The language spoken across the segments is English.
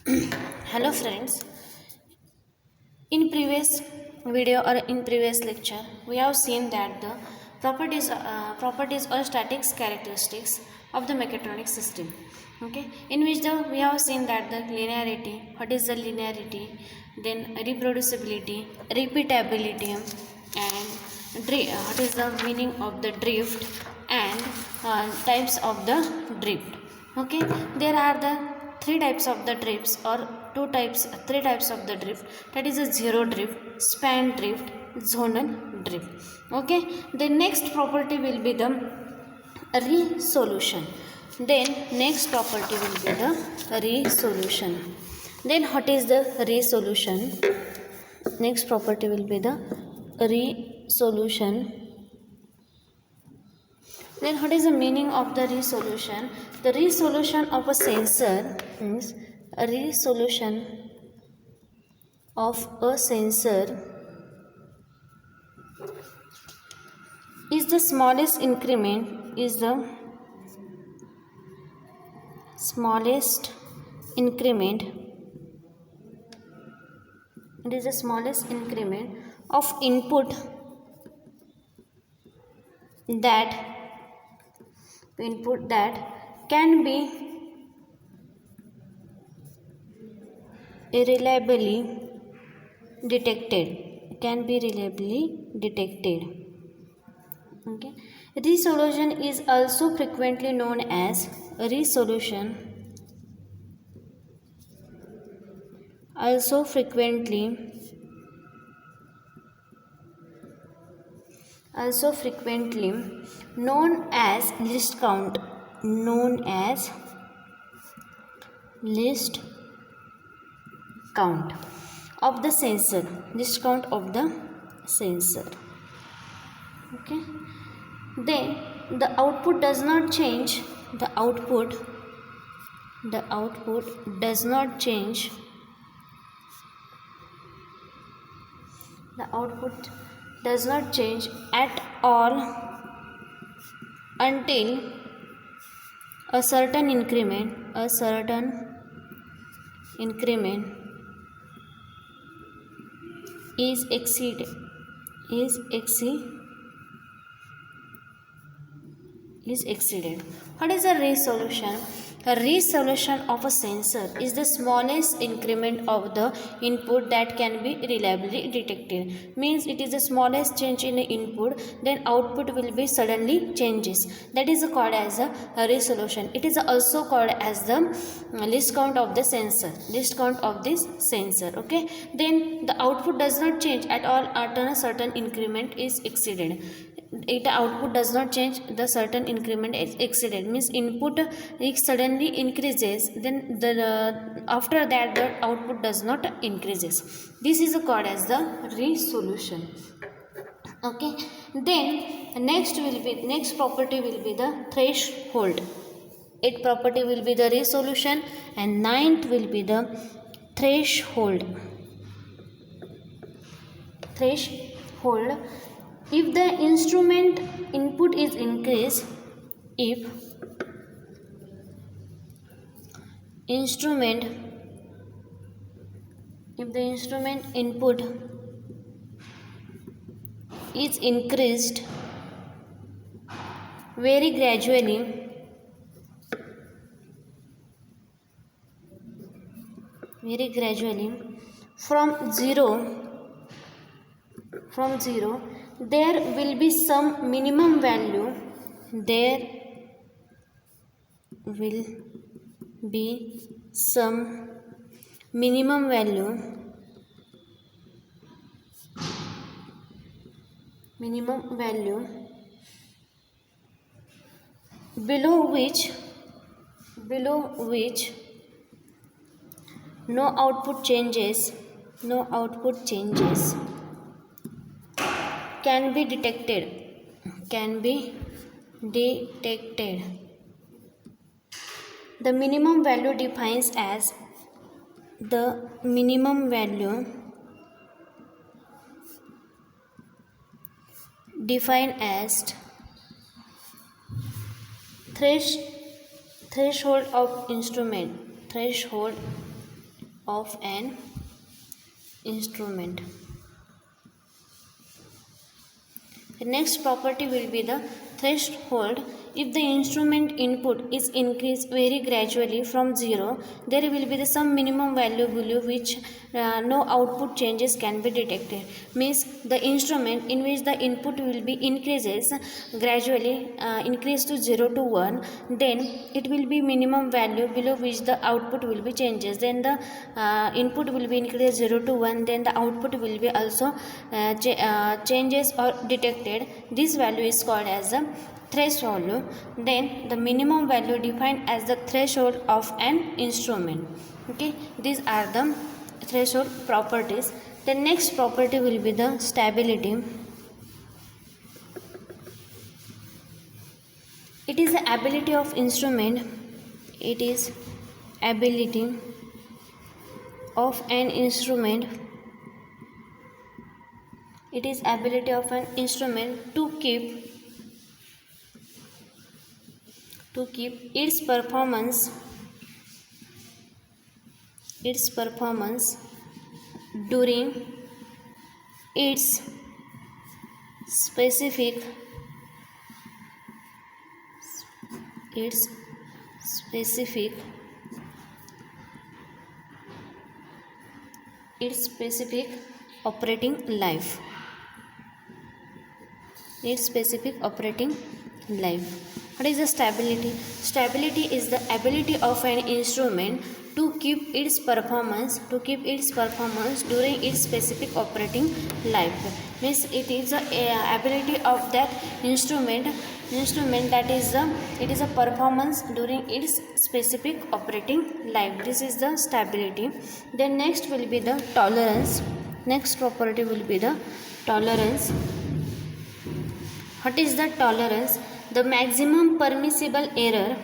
Hello friends, in previous video or in previous lecture we have seen that the properties or static characteristics of the mechatronic system, okay, in which we have seen that the linearity, what is the linearity, then reproducibility, repeatability, and what is the meaning of the drift, and types of the drift. Okay, there are the three types of the drift, that is a zero drift, span drift, zonal drift. Okay, the next property will be the resolution. Then next property will be the resolution. Then what is the resolution? Next property will be the resolution. Then what is the meaning of the resolution? The resolution of a sensor means a resolution of a sensor is the smallest increment, it is the smallest increment of input that can be reliably detected. Okay, resolution is also frequently known as resolution also frequently known as list count of the sensor. Okay, then the output does not change. The output does not change. The output does not change at all until a certain increment is exceeded. What is a resolution? A resolution of a sensor is the smallest increment of the input that can be reliably detected. Means it is the smallest change in the input, then output will be suddenly changes. That is called as a resolution. It is also called as the list count of this sensor. Okay, then the output does not change at all until a certain increment is exceeded. It output does not change, the certain increment is exceeded, means input it suddenly increases, then after that the output does not increases. This is called as the resolution. Okay, then next property will be the threshold. Eighth property will be the resolution, and ninth will be the threshold. If the instrument input is increased, if the instrument input is increased very gradually from zero, there will be some minimum value. Below which no output changes can be detected. The minimum value defines as threshold of instrument of an instrument. The next property will be the threshold. If the instrument input is increased very gradually from 0, there will be some minimum value below which no output changes can be detected. Means the instrument in which the input will be increases gradually, increase to 0 to 1, then it will be minimum value below which the output will be changes. Then the input will be increased 0 to 1, then the output will be also changes or detected. This value is called as the threshold. Then the minimum value defined as the threshold of an instrument. Okay, these are the threshold properties. The next property will be the stability. It is the ability of instrument. It is ability of an instrument. It is ability of an instrument to keep its performance during its specific operating life. What is the stability? Stability is the ability of an instrument to keep its performance during its specific operating life. Means it is the ability of that instrument that is it is a performance during its specific operating life. This is the stability. Then next will be the tolerance. Next property will be the tolerance. What is the tolerance? The maximum permissible error.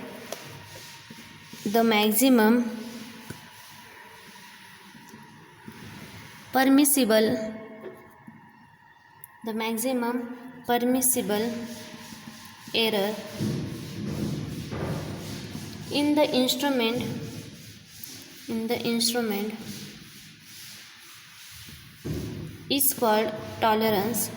The maximum permissible error in the instrument is called tolerance.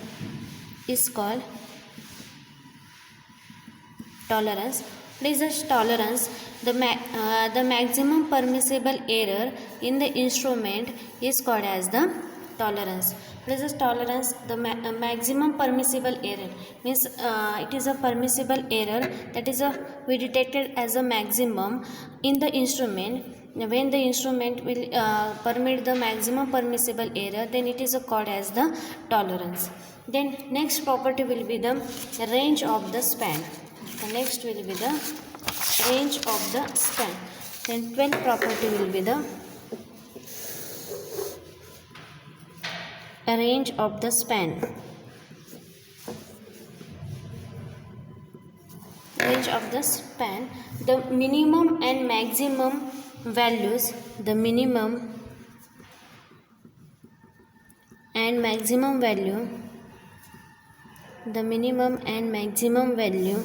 What is the tolerance? The maximum permissible error in the instrument is called as the tolerance. What is the tolerance? The maximum permissible error means it is a permissible error that is we detected as a maximum in the instrument. When the instrument will permit the maximum permissible error, then it is called as the tolerance. Then next property will be the range of the span. The next will be the range of the span. Then 12th property will be the range of the span. Range of the span. The minimum and maximum values. The minimum and maximum value. The minimum and maximum value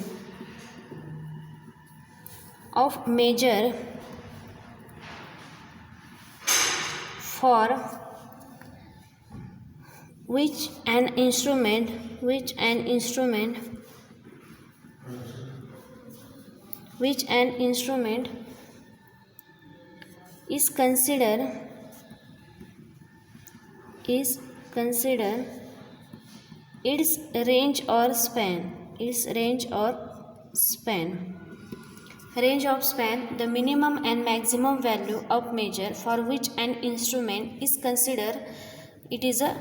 of measure for which an instrument is considered its range or span. Range of span, the minimum and maximum value of measure for which an instrument is considered, it is a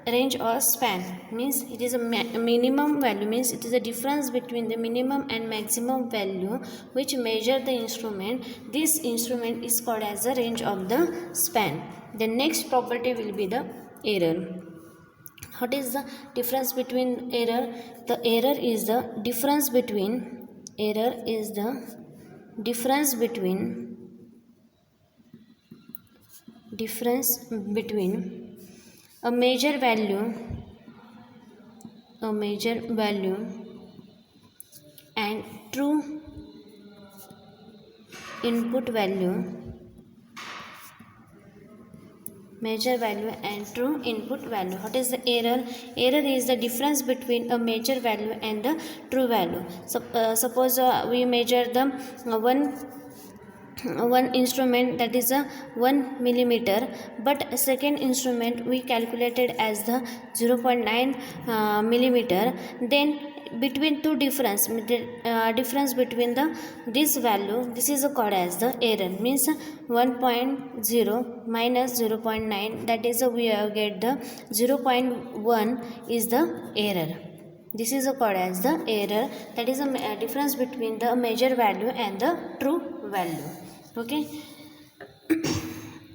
range or span. Means it is a minimum value, means it is a difference between the minimum and maximum value which measure the instrument. This instrument is called as the range of the span. The next property will be the error. What is the difference between error? The error is the difference between a measure value and true input value measure value and true input value. What is the error? Error is the difference between a measure value and the true value. So, suppose we measure the one instrument, that is a 1 millimeter, but second instrument we calculated as the 0.9 millimeter. Then between two difference between the this value, this is called as the error. Means 1.0 minus 0.9, that is we get the 0.1 is the error. This is called as the error, that is a difference between the measure value and the true value. Okay.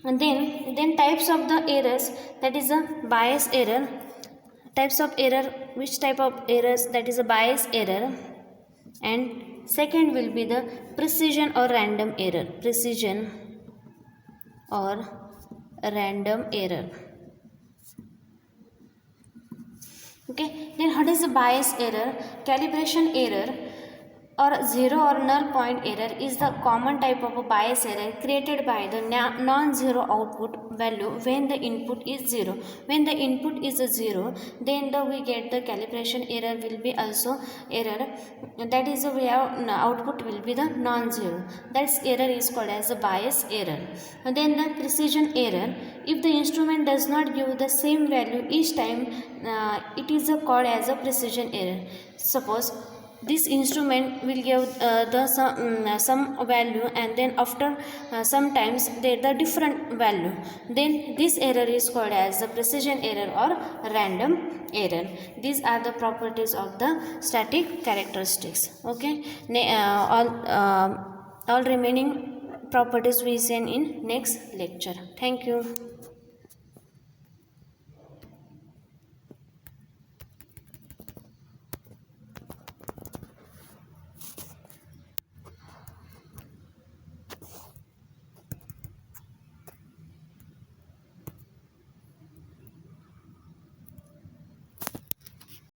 And then types of the errors, that is a bias error. Types of error, which type of errors? That is a bias error. And second will be the precision or random error. Precision or random error. Okay, then what is the bias error? Calibration error or zero or null point error is the common type of a bias error created by the non-zero output value when the input is zero. When the input is 0, then we get the calibration error will be also error. That is we have output will be the non-zero. That error is called as a bias error. And then the precision error. If the instrument does not give the same value each time, it is called as a precision error. Suppose this instrument will give some value, and then after sometimes the different value, then this error is called as the precision error or random error. These are the properties of the static characteristics. Okay, all remaining properties we see in next lecture. Thank you.